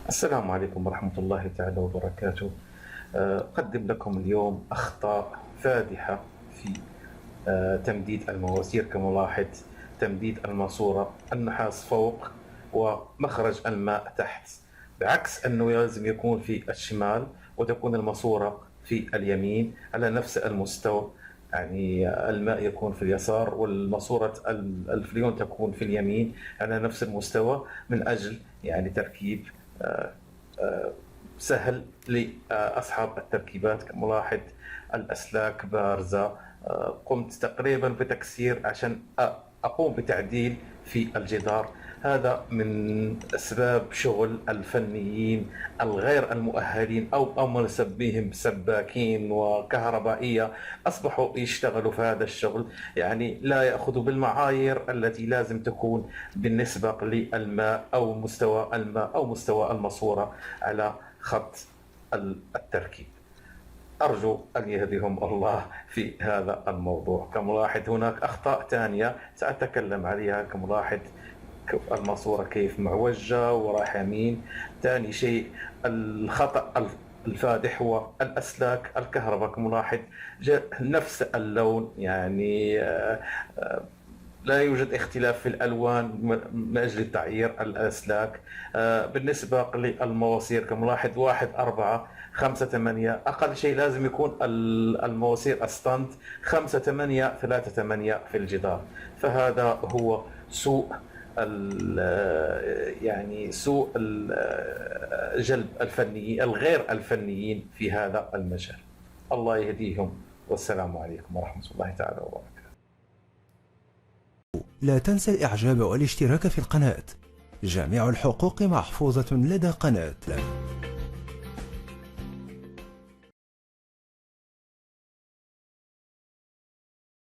السلام عليكم ورحمة الله تعالى وبركاته. أقدم لكم اليوم أخطاء فادحة في تمديد المواسير. كملاحظ، تمديد الماسورة النحاس فوق ومخرج الماء تحت، بعكس أنه لازم يكون في الشمال وتكون الماسورة في اليمين على نفس المستوى. يعني الماء يكون في اليسار والماسورة الفليون تكون في اليمين على نفس المستوى، من أجل يعني تركيب سهل لأصحاب التركيبات. كملاحظ الأسلاك بارزة. قمت تقريبا بتكسير عشان أقوم بتعديل في الجدار. هذا من أسباب شغل الفنيين الغير المؤهلين أو ما نسميهم سباكين وكهربائية. أصبحوا يشتغلوا في هذا الشغل، يعني لا يأخذوا بالمعايير التي لازم تكون بالنسبة للماء أو مستوى الماء أو مستوى الماسورة على خط التركيب. أرجو أن يهديهم الله في هذا الموضوع. كملاحظ هناك أخطاء ثانية سأتكلم عليها. كملاحظ الماسورة كيف معوجة وراح يمين. ثاني شيء الخطأ الفادح هو الأسلاك الكهرباء. كملاحظ نفس اللون، يعني لا يوجد اختلاف في الألوان من أجل تعيير الأسلاك. بالنسبة للمواسير كملاحظ 1 4 5 8، أقل شيء لازم يكون المواسير الستاند 5 8 3 8 في الجدار. فهذا هو سوء يعني سوء جلب الفنيين الغير الفنيين في هذا المجال. الله يهديهم، والسلام عليكم ورحمة الله تعالى وبركاته. لا تنسى الإعجاب والاشتراك في القناة. جميع الحقوق محفوظة لدى قناة.